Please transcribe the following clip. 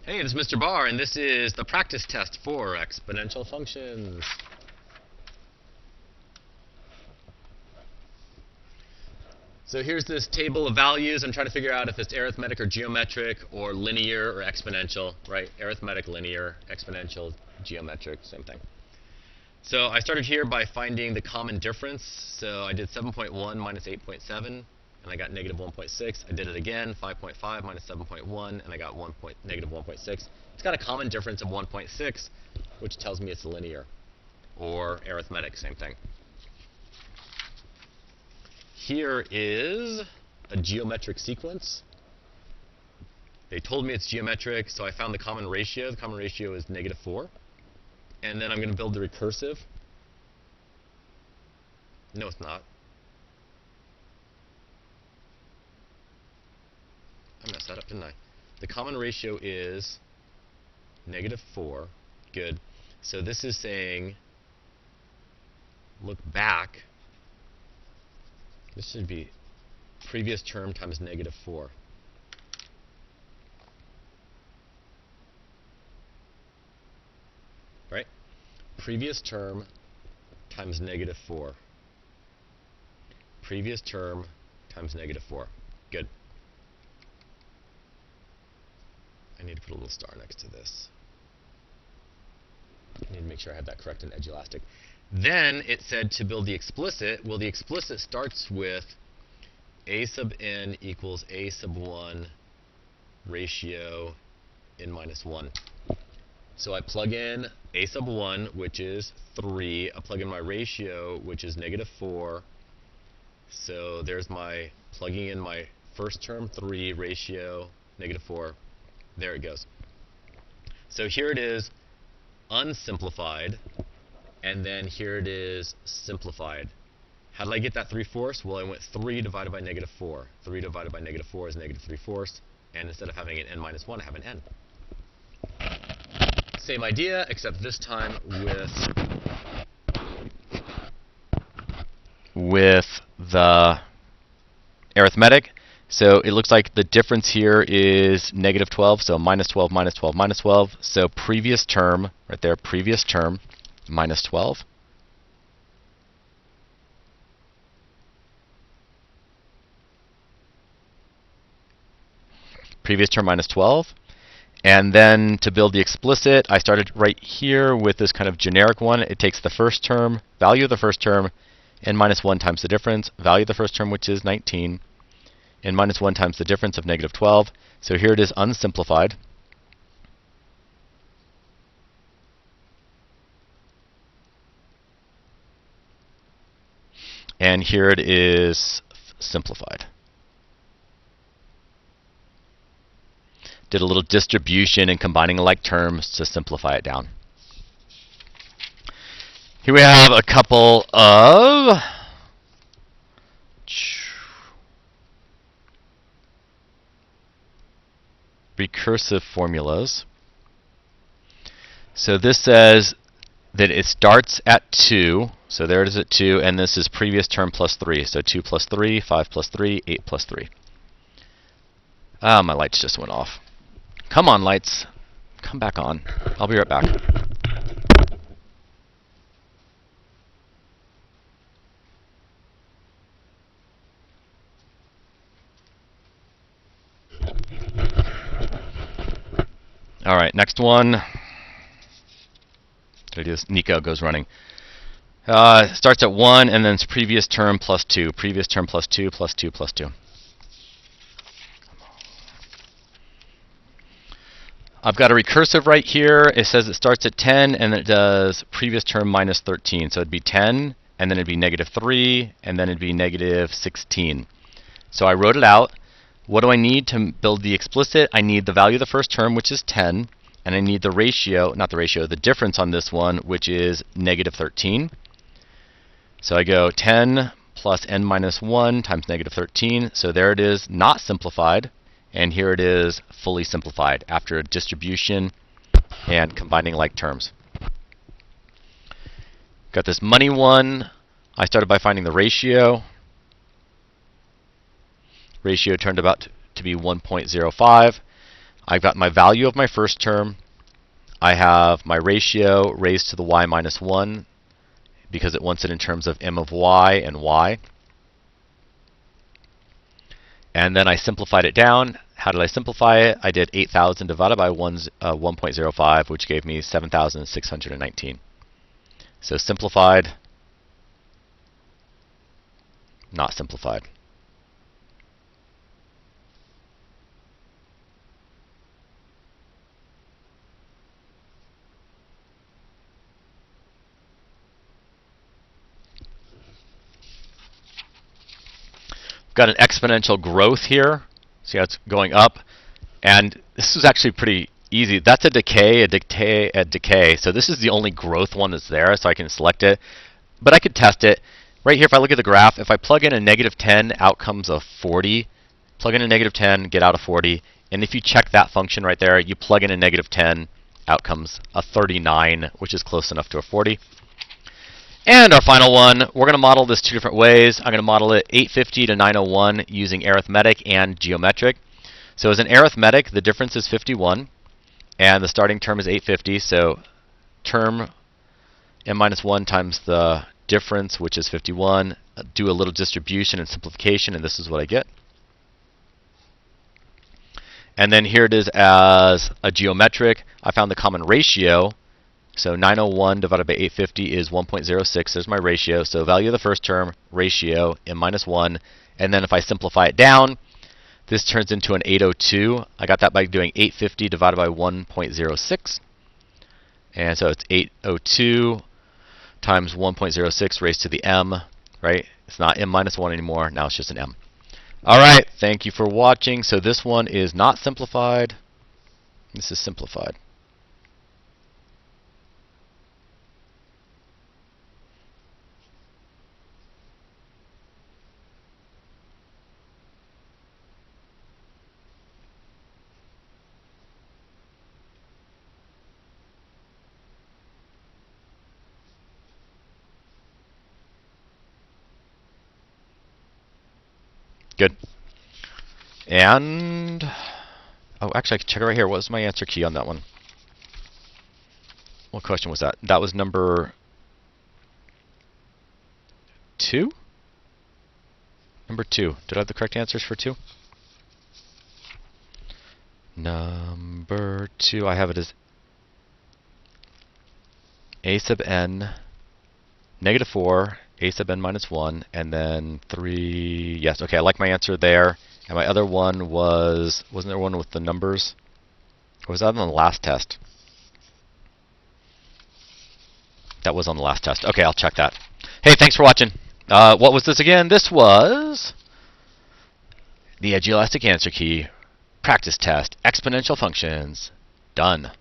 Hey, this is Mr. Barr, and this is the practice test for exponential functions. So here's this table of values. I'm trying to figure out if it's arithmetic or geometric or linear or exponential, right? Arithmetic, linear, exponential, geometric, same thing. So I started here by finding the common difference. So I did 7.1 minus 8.7, and I got negative 1.6. I did it again, 5.5 minus 7.1, and I got negative 1.6. It's got a common difference of 1.6, which tells me it's linear, or arithmetic, same thing. Here is a geometric sequence. They told me it's geometric, so I found the common ratio. The common ratio is negative 4. And then I'm going to build the recursive. No, it's not. I messed that up, didn't I? The common ratio is negative 4. Good. So this is saying, look back. This should be previous term times negative 4. Right? Previous term times negative 4. Previous term times negative 4. Good. I need to put a little star next to this. I need to make sure I have that correct in Edulastic. Then it said to build the explicit. Well, the explicit starts with a sub n equals a sub 1 ratio n minus 1. So I plug in a sub 1, which is 3. I plug in my ratio, which is negative 4. So there's my plugging in my first term, 3, ratio, negative 4. There it goes. So here it is unsimplified, and then here it is simplified. How did I get that 3/4? Well, I went 3 divided by negative 4. 3 divided by negative 4 is negative 3/4, and instead of having an n minus 1, I have an n. Same idea, except this time with the arithmetic. So it looks like the difference here is negative 12, so minus 12, minus 12, minus 12. So previous term, right there, previous term, minus 12. Previous term minus 12. And then to build the explicit, I started right here with this kind of generic one. It takes the first term, value of the first term, n minus 1 times the difference, value of the first term, which is 19, n minus 1 times the difference of negative 12. So here it is unsimplified. And here it is simplified. Did a little distribution and combining like terms to simplify it down. Here we have a couple of recursive formulas. So this says that it starts at 2. So there it is at 2, and this is previous term plus 3. So 2 plus 3, 5 plus 3, 8 plus 3. Ah, my lights just went off. Come on, lights. Come back on. I'll be right back. All right, next one. Nico goes running. Starts at 1, and then it's previous term plus 2. Previous term plus 2, plus 2, plus 2. I've got a recursive right here. It says it starts at 10, and then it does previous term minus 13. So it'd be 10, and then it'd be negative 3, and then it'd be negative 16. So I wrote it out. What do I need to build the explicit? I need the value of the first term, which is 10, and I need the ratio, not the ratio, the difference on this one, which is negative 13. So I go 10 plus n minus 1 times negative 13. So there it is, not simplified. And here it is fully simplified after a distribution and combining like terms. Got this money one. I started by finding the ratio. Ratio turned out to be 1.05. I've got my value of my first term. I have my ratio raised to the y minus 1 because it wants it in terms of m of y and y. And then I simplified it down. How did I simplify it? I did 8,000 divided by 1.05, which gave me 7,619. So simplified, not simplified. Got an exponential growth here. See how it's going up. And this is actually pretty easy. That's a decay, a decay, a decay. So this is the only growth one that's there, so I can select it. But I could test it. Right here, if I look at the graph, if I plug in a negative 10, out comes a 40. Plug in a negative 10, get out a 40. And if you check that function right there, you plug in a negative 10, out comes a 39, which is close enough to a 40. And our final one, we're going to model this two different ways. I'm going to model it 850 to 901 using arithmetic and geometric. So as an arithmetic, the difference is 51, and the starting term is 850. So term m minus 1 times the difference, which is 51. Do a little distribution and simplification, and this is what I get. And then here it is as a geometric. I found the common ratio. So 901 divided by 850 is 1.06. There's my ratio. So value of the first term, ratio, m minus 1. And then if I simplify it down, this turns into an 802. I got that by doing 850 divided by 1.06. And so it's 802 times 1.06 raised to the m, right? It's not m minus 1 anymore. Now it's just an m. All right. Thank you for watching. So this one is not simplified. This is simplified. Good. And, oh, actually, I can check it right here. What was my answer key on that one? What question was that? That was number 2? Number 2. Did I have the correct answers for 2? Number 2, I have it as a sub n, negative 4, a sub n minus 1, and then 3. Yes, okay, I like my answer there. And my other one was, wasn't there one with the numbers? Or was that on the last test? That was on the last test. Okay, I'll check that. Hey, thanks for watching. What was this again? This was the Edgy Elastic Answer Key practice test, exponential functions. Done.